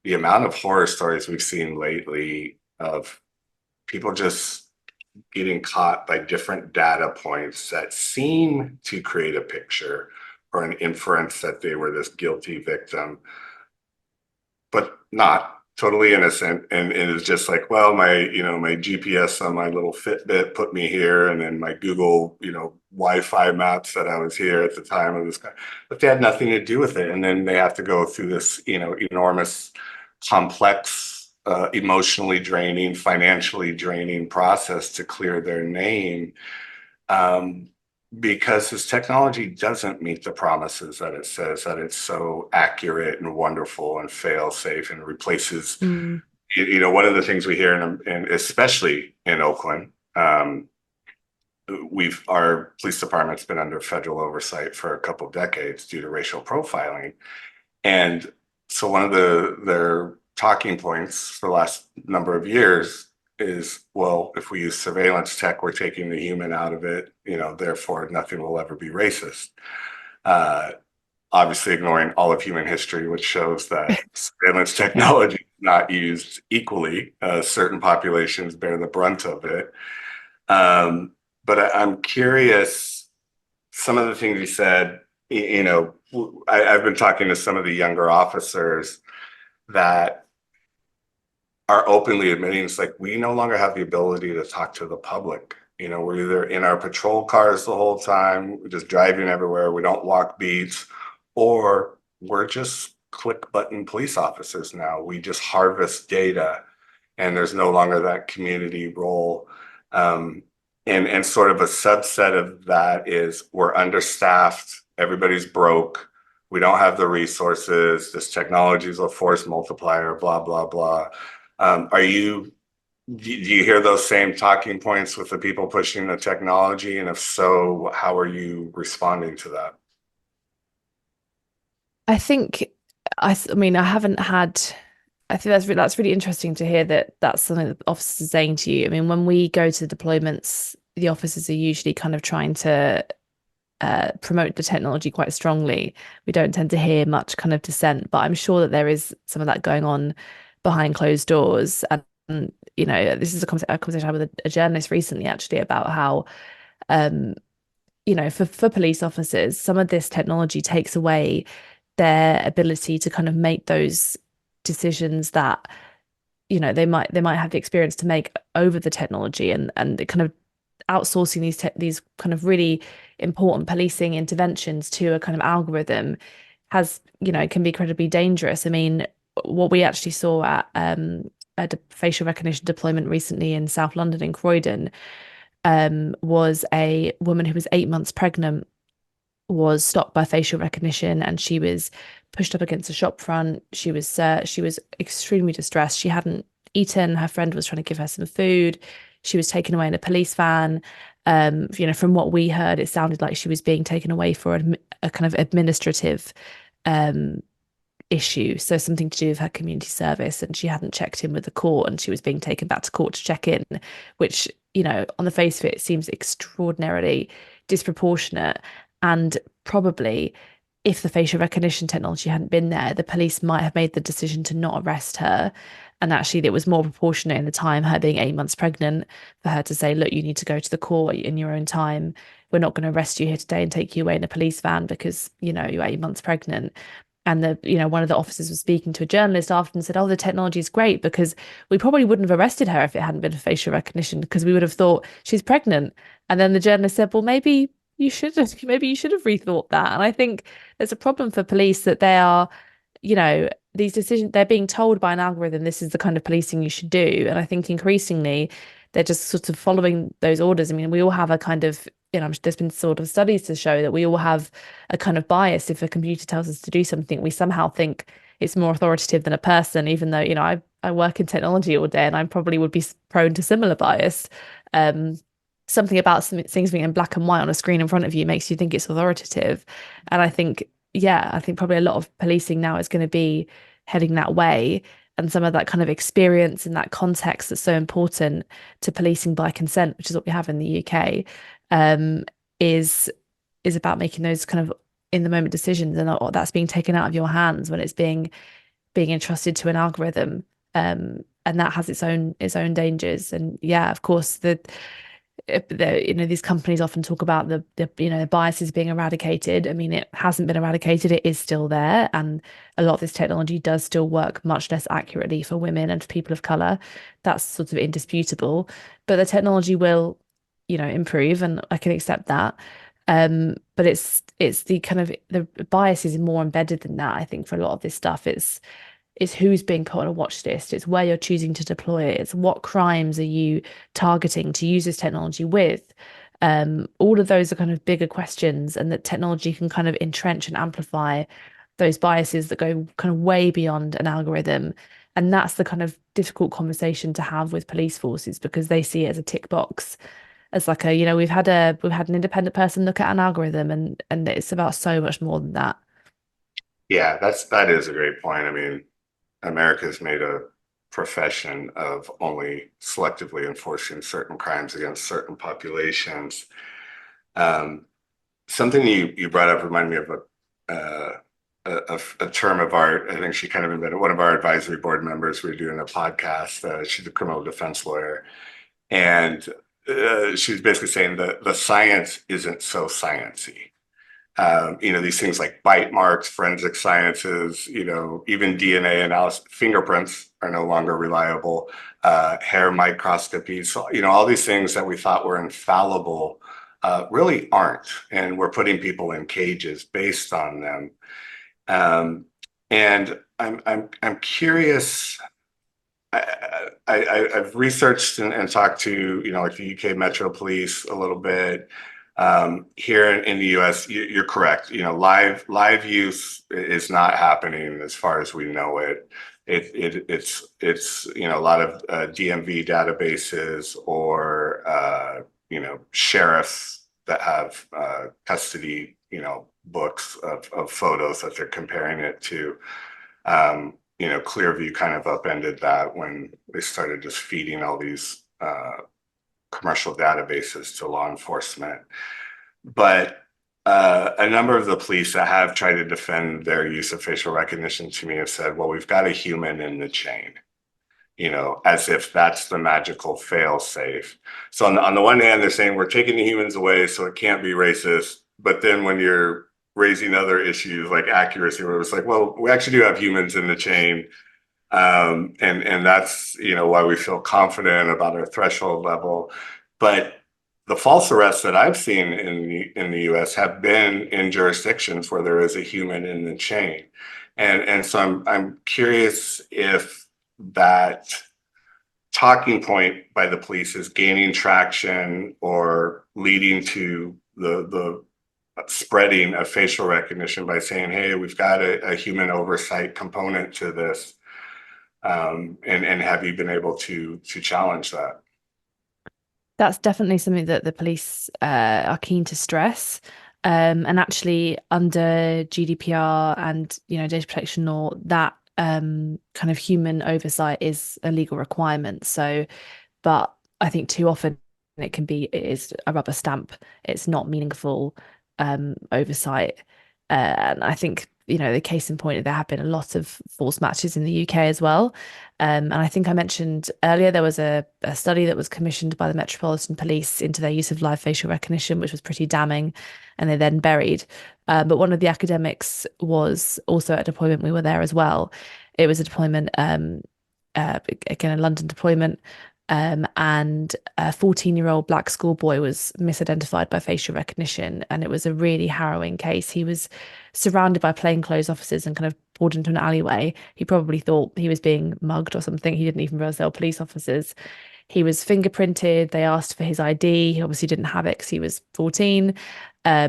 the amount of horror stories we've seen lately of people just getting caught by different data points that seem to create a picture or an inference that they were this guilty victim, but not totally innocent. And it is just like, well, my GPS on my little Fitbit put me here, and then my Google, Wi-Fi maps that I was here at the time of this, but they had nothing to do with it. And then they have to go through this, enormous, complex, emotionally draining, financially draining process to clear their name. Because this technology doesn't meet the promises that it says, that it's so accurate and wonderful and fail safe, and replaces, Mm. one of the things we hear, and especially in Oakland, our police department's been under federal oversight for a couple of decades due to racial profiling. And so one of their talking points for the last number of years is, well, if we use surveillance tech, we're taking the human out of it, therefore nothing will ever be racist. Obviously ignoring all of human history, which shows that surveillance technology is not used equally. Certain populations bear the brunt of it. But I'm curious, some of the things you said, I've been talking to some of the younger officers that are openly admitting, it's like, we no longer have the ability to talk to the public. We're either in our patrol cars the whole time, we're just driving everywhere, we don't walk beats, or we're just click button police officers now. We just harvest data, and there's no longer that community role. And sort of a subset of that is, we're understaffed, everybody's broke, we don't have the resources, this technology is a force multiplier, blah, blah, blah. Do you hear those same talking points with the people pushing the technology? And if so, how are you responding to that? I think I mean, I haven't had. I think that's really interesting to hear that that's something that officers are saying to you. I mean, when we go to deployments, the officers are usually kind of trying to promote the technology quite strongly. We don't tend to hear much kind of dissent, but I'm sure that there is some of that going on behind closed doors. And this is a conversation I had with a journalist recently, actually, about how, um, for police officers, some of this technology takes away their ability to kind of make those decisions that they might have the experience to make over the technology, and kind of outsourcing these kind of really important policing interventions to a kind of algorithm has can be incredibly dangerous. I mean, what we actually saw at a facial recognition deployment recently in South London in Croydon was a woman who was 8 months pregnant, was stopped by facial recognition, and she was pushed up against a shop front. She was extremely distressed. She hadn't eaten. Her friend was trying to give her some food. She was taken away in a police van. From what we heard, it sounded like she was being taken away for a kind of administrative um, issue, so something to do with her community service, and she hadn't checked in with the court, and she was being taken back to court to check in, which, on the face of it, seems extraordinarily disproportionate. And probably, if the facial recognition technology hadn't been there, the police might have made the decision to not arrest her. And actually, it was more proportionate in the time, her being 8 months pregnant, for her to say, look, you need to go to the court in your own time. We're not going to arrest you here today and take you away in a police van because, you're 8 months pregnant. And one of the officers was speaking to a journalist after and said, oh, the technology is great because we probably wouldn't have arrested her if it hadn't been for facial recognition, because we would have thought she's pregnant. And then the journalist said, well, maybe you should have rethought that. And I think there's a problem for police that they are, these decisions, they're being told by an algorithm, this is the kind of policing you should do. And I think increasingly they're just sort of following those orders. I mean, we all have a kind of, there's been sort of studies to show that we all have a kind of bias. If a computer tells us to do something, we somehow think it's more authoritative than a person, even though, I work in technology all day and I probably would be prone to similar bias. Um, Something about some things being in black and white on a screen in front of you makes you think it's authoritative. And I think probably a lot of policing now is going to be heading that way. And some of that kind of experience and that context that's so important to policing by consent, which is what we have in the UK, um, is is about making those kind of in the moment decisions, and that's being taken out of your hands when it's being entrusted to an algorithm. And that has its own dangers. And yeah, of course, these companies often talk about the biases being eradicated. I mean, it hasn't been eradicated, it is still there, and a lot of this technology does still work much less accurately for women and for people of color. That's sort of indisputable, but the technology will improve, and I can accept that. But it's the kind of the bias is more embedded than that. I think for a lot of this stuff, it's who's being put on a watch list. It's where you're choosing to deploy it. It's what crimes are you targeting to use this technology with. All of those are kind of bigger questions, and that technology can kind of entrench and amplify those biases that go kind of way beyond an algorithm. And that's the kind of difficult conversation to have with police forces, because they see it as a tick box, as like we've had an independent person look at an algorithm, and it's about so much more than that. Yeah, that is a great point. I mean, America's made a profession of only selectively enforcing certain crimes against certain populations. Um, Something you brought up reminded me of a term of art. I think she kind of invented, one of our advisory board members. We were doing a podcast. She's a criminal defense lawyer, and she was basically saying that the science isn't so sciencey. These things like bite marks, forensic sciences, even DNA analysis, fingerprints are no longer reliable, hair microscopy. So, all these things that we thought were infallible really aren't. And we're putting people in cages based on them. Um, and I'm curious. I've researched and talked to, like the UK Metro Police a little bit. Here in the US, you're correct. Live use is not happening as far as we know it. It's a lot of DMV databases, or sheriffs that have custody books of photos that they're comparing it to. Clearview kind of upended that when they started just feeding all these commercial databases to law enforcement. But A number of the police that have tried to defend their use of facial recognition to me have said, well, we've got a human in the chain, as if that's the magical fail safe. So on the one hand, they're saying we're taking the humans away so it can't be racist. But then when you're raising other issues like accuracy, where it's like, well, we actually do have humans in the chain. And that's, why we feel confident about our threshold level. But the false arrests that I've seen in the US have been in jurisdictions where there is a human in the chain. And so I'm curious if that talking point by the police is gaining traction or leading to the spreading of facial recognition by saying, hey, we've got a human oversight component to this. And have you been able to challenge that? That's definitely something that the police are keen to stress. And actually, under GDPR and data protection law, that kind of human oversight is a legal requirement. So, but I think too often it is a rubber stamp. It's not meaningful oversight. And I think, the case in point, there have been a lot of false matches in the UK as well. And I think I mentioned earlier there was a study that was commissioned by the Metropolitan Police into their use of live facial recognition, which was pretty damning, and they then buried. But one of the academics was also at a deployment. We were there as well. It was a deployment, again, a London deployment. And a 14-year-old black schoolboy was misidentified by facial recognition. And it was a really harrowing case. He was surrounded by plainclothes officers and kind of pulled into an alleyway. He probably thought he was being mugged or something. He didn't even realize they were police officers. He was fingerprinted. They asked for his ID. He obviously didn't have it because he was 14,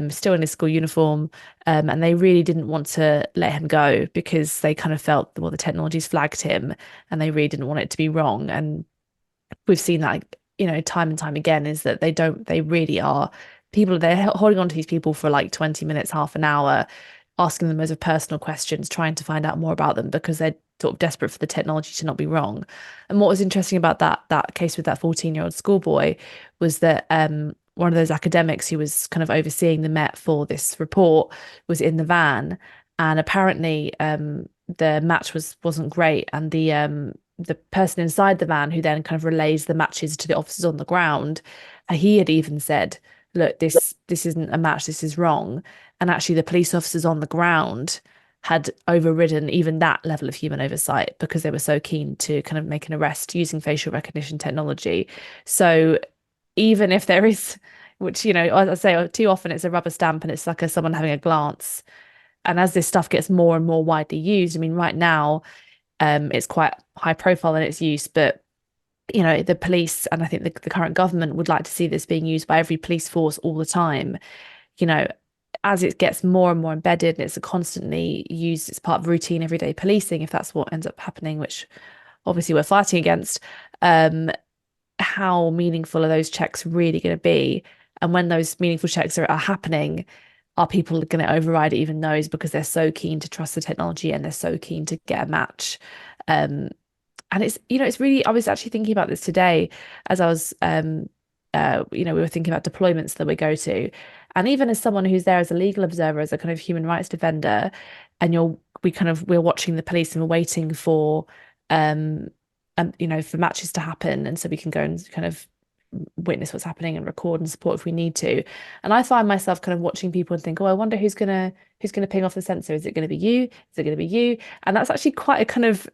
still in his school uniform. And they really didn't want to let him go because they kind of felt, well, the technology's flagged him and they really didn't want it to be wrong. And we've seen that, time and time again, is that they really are they're holding on to these people for like 20 minutes, half an hour, asking them loads of personal questions, trying to find out more about them because they're sort of desperate for the technology to not be wrong. And what was interesting about that case with that 14-year-old schoolboy was that one of those academics who was kind of overseeing the Met for this report was in the van, and apparently the match wasn't great, and the person inside the van who then kind of relays the matches to the officers on the ground, he had even said, look, this isn't a match, this is wrong. And actually the police officers on the ground had overridden even that level of human oversight because they were so keen to kind of make an arrest using facial recognition technology. So even if there is, which, as I say, too often it's a rubber stamp and it's like someone having a glance. And as this stuff gets more and more widely used, I mean, right now, it's quite high profile in its use, but the police and I think the current government would like to see this being used by every police force all the time. You know, as it gets more and more embedded and it's constantly used as part of routine everyday policing, if that's what ends up happening, which obviously we're fighting against, how meaningful are those checks really going to be? And when those meaningful checks are happening, are people going to override even those because they're so keen to trust the technology and they're so keen to get a match? And it's really, I was actually thinking about this today as I was, we were thinking about deployments that we go to. And even as someone who's there as a legal observer, as a kind of human rights defender, and we're watching the police and we're waiting for, for matches to happen. And so we can go and kind of witness what's happening and record and support if we need to. And I find myself kind of watching people and think, oh, I wonder who's gonna ping off the sensor. Is it going to be you? Is it going to be you? And that's actually quite a kind of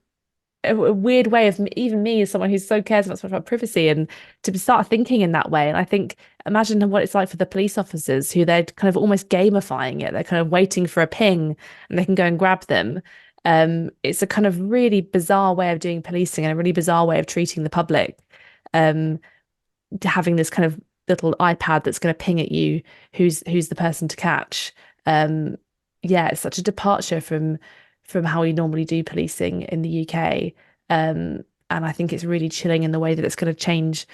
a weird way of even me as someone who so cares about so much about privacy and to start thinking in that way. And I think, imagine what it's like for the police officers who they're kind of almost gamifying it. They're kind of waiting for a ping and they can go and grab them. It's a kind of really bizarre way of doing policing and a really bizarre way of treating the public. Having this kind of little iPad that's going to ping at you who's the person to catch. Yeah, it's such a departure from how we normally do policing in the UK. And I think it's really chilling in the way that it's going to change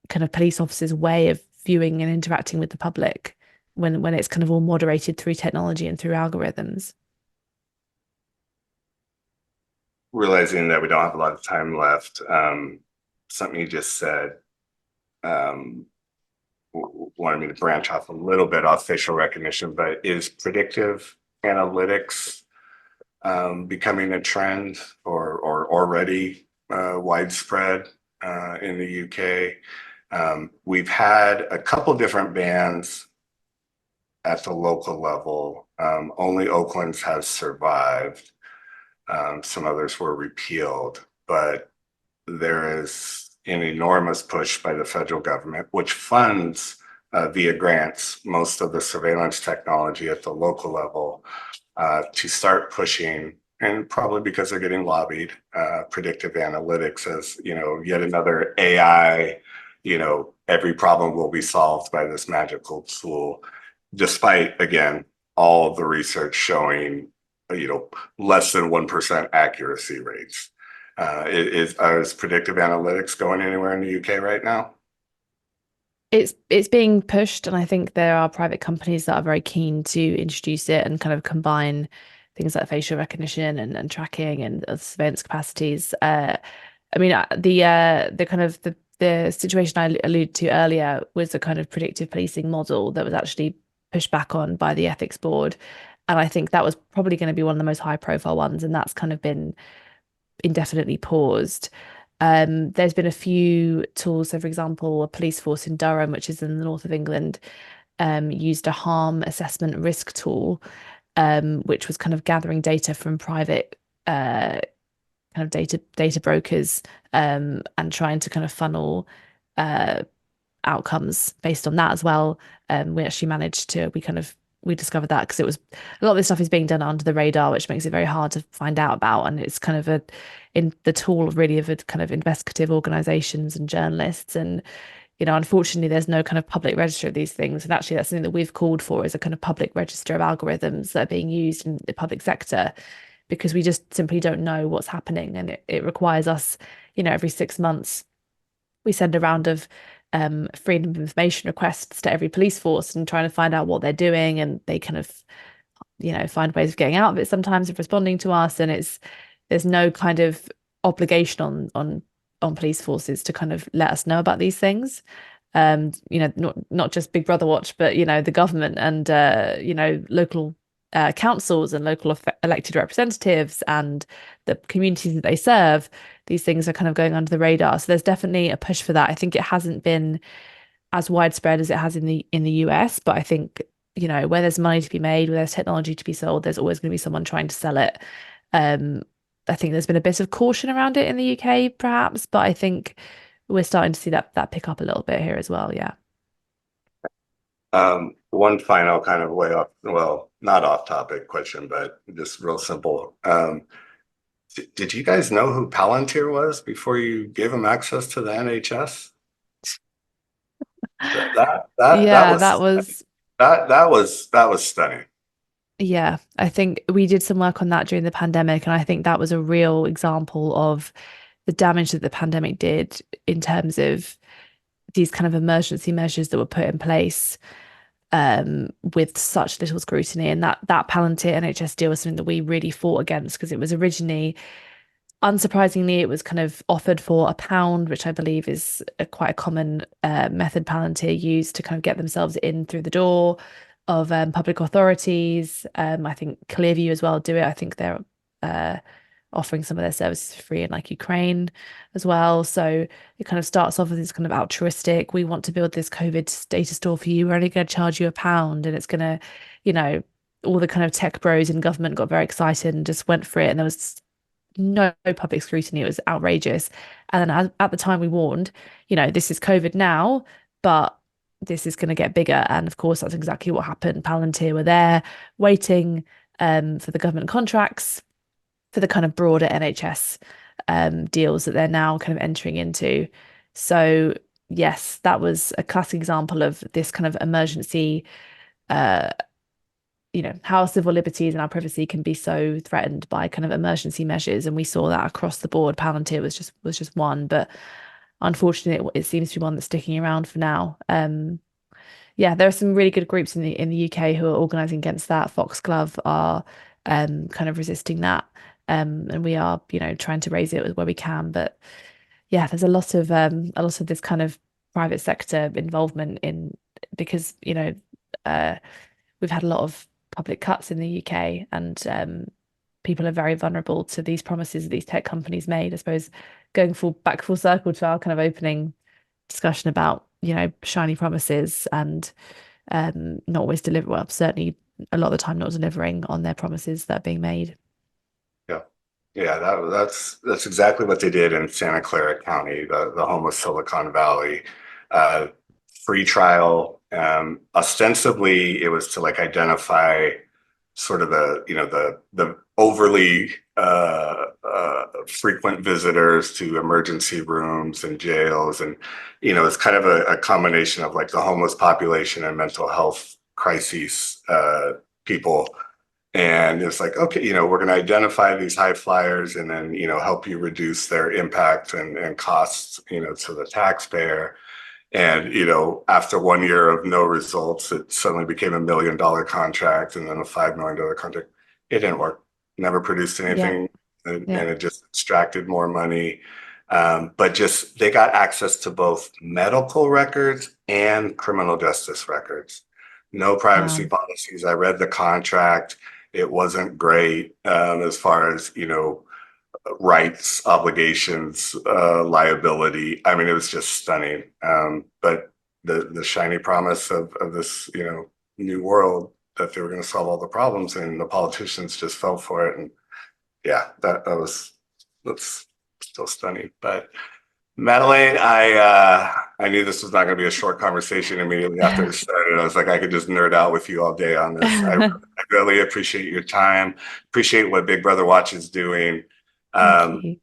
kind of police officers' way of viewing and interacting with the public when it's kind of all moderated through technology and through algorithms. Realizing that we don't have a lot of time left, something you just said, um, wanted me to branch off a little bit off facial recognition, but is predictive analytics becoming a trend or already widespread in the UK? We've had a couple different bans at the local level. Only Oakland's has survived. Some others were repealed, but there is an enormous push by the federal government, which funds via grants most of the surveillance technology at the local level to start pushing, and probably because they're getting lobbied, predictive analytics as, yet another AI, every problem will be solved by this magical tool, despite, again, all the research showing, less than 1% accuracy rates. Is predictive analytics going anywhere in the UK right now? It's being pushed, and I think there are private companies that are very keen to introduce it and kind of combine things like facial recognition and tracking and other surveillance capacities. I mean, the kind of the situation I alluded to earlier was a kind of predictive policing model that was actually pushed back on by the ethics board, and I think that was probably going to be one of the most high profile ones, and that's kind of been indefinitely paused. There's been a few tools. So, for example, a police force in Durham, which is in the north of England, used a harm assessment risk tool, which was kind of gathering data from private kind of data brokers, and trying to kind of funnel uh, outcomes based on that as well. We actually managed to we discovered that because it was a lot of this stuff is being done under the radar, which makes it very hard to find out about. And it's kind of in the tool really of a kind of investigative organizations and journalists. And, unfortunately, there's no kind of public register of these things. And actually, that's something that we've called for, is a kind of public register of algorithms that are being used in the public sector, because we just simply don't know what's happening. And it requires us, every 6 months, we send a round of freedom of information requests to every police force and trying to find out what they're doing. And they kind of, find ways of getting out of it sometimes, of responding to us. And there's no kind of obligation on police forces to kind of let us know about these things. Not just Big Brother Watch, but the government and local councils and local elected representatives and the communities that they serve. These things are kind of going under the radar. So there's definitely a push for that. I think it hasn't been as widespread as it has in the US, but I think, where there's money to be made, where there's technology to be sold, there's always going to be someone trying to sell it. I think there's been a bit of caution around it in the UK, perhaps, but I think we're starting to see that pick up a little bit here as well. Yeah. One final kind of way off, well, not off topic question, but just real simple. Did you guys know who Palantir was before you gave them access to the NHS? That Yeah, was that was stunning. yeah, I think we did some work on that during the pandemic, and I think that was a real example of the damage that the pandemic did in terms of these kind of emergency measures that were put in place, with such little scrutiny. And that Palantir NHS deal was something that we really fought against, because it was originally, unsurprisingly, it was kind of offered for £1, which I believe is quite a common method Palantir used to kind of get themselves in through the door of public authorities. I think Clearview as well do it. I think they're uh, offering some of their services for free in like Ukraine as well. So it kind of starts off as this kind of altruistic, we want to build this COVID data store for you. We're only going to charge you £1, and it's going to, you know, all the kind of tech bros in government got very excited and just went for it. And there was no public scrutiny. It was outrageous. And then at the time we warned, this is COVID now, but this is going to get bigger. And of course, that's exactly what happened. Palantir were there waiting for the government contracts for the kind of broader NHS deals that they're now kind of entering into. So yes, that was a classic example of this kind of emergency, uh, how civil liberties and our privacy can be so threatened by kind of emergency measures. And we saw that across the board. Palantir was just one, but unfortunately, it seems to be one that's sticking around for now. Yeah, there are some really good groups in the UK who are organising against that. Foxglove are kind of resisting that, and we are trying to raise it where we can. But yeah, there's a lot of this kind of private sector involvement in because, uh, we've had a lot of public cuts in the UK, and people are very vulnerable to these promises that these tech companies made. I suppose going back full circle to our kind of opening discussion about, shiny promises and not always deliver, well, certainly a lot of the time not delivering on their promises that are being made. Yeah. Yeah, that's exactly what they did in Santa Clara County, the home of Silicon Valley. Uh, Free trial. Ostensibly, it was to like identify sort of the overly frequent visitors to emergency rooms and jails, and it's kind of a combination of like the homeless population and mental health crises people. And it's like, okay, we're going to identify these high flyers and then, help you reduce their impact and costs, to the taxpayer. And, after 1 year of no results, it suddenly became $1 million contract and then a $5 million contract. It didn't work, never produced Yeah, anything. And yeah. it just extracted more money. But just they got access to both medical records and criminal justice records. No privacy Wow. policies. I read the contract. It wasn't great as far as, rights, obligations, liability. I mean, it was just stunning. But the shiny promise of this, new world that they were going to solve all the problems, and the politicians just fell for it. And yeah, that's still stunning. But Madeleine, I knew this was not going to be a short conversation immediately after it started. I was like, I could just nerd out with you all day on this. I really appreciate your time. Appreciate what Big Brother Watch is doing. Thank Um, you.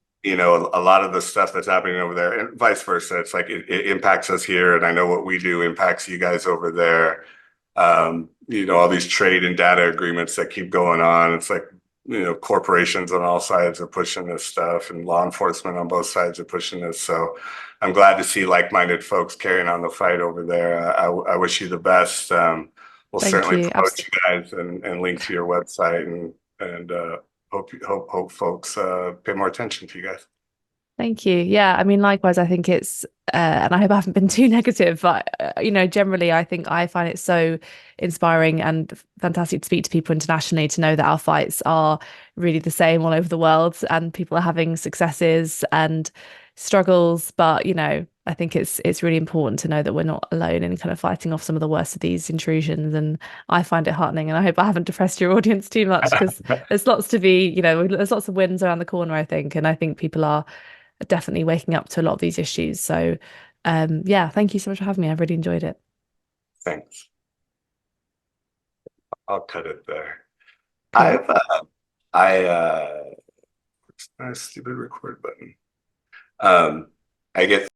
a lot of the stuff that's happening over there, and vice versa. It's like it impacts us here, and I know what we do impacts you guys over there. All these trade and data agreements that keep going on. It's like, corporations on all sides are pushing this stuff, and law enforcement on both sides are pushing this. So I'm glad to see like-minded folks carrying on the fight over there. I wish you the best. We'll Thank certainly you. promote you guys and link to your website, and hope folks pay more attention to you guys. Thank you. Yeah, I mean, likewise, I think and I hope I haven't been too negative, but generally, I think I find it so inspiring and fantastic to speak to people internationally to know that our fights are really the same all over the world, and people are having successes and struggles. But I think it's really important to know that we're not alone in kind of fighting off some of the worst of these intrusions. And I find it heartening, and I hope I haven't depressed your audience too much, because there's lots to be, there's lots of wins around the corner, I think, and I think people are definitely waking up to a lot of these issues. So, yeah, thank you so much for having me. I've really enjoyed it. Thanks. I'll cut it there. Cool. I've I Stupid record button. I get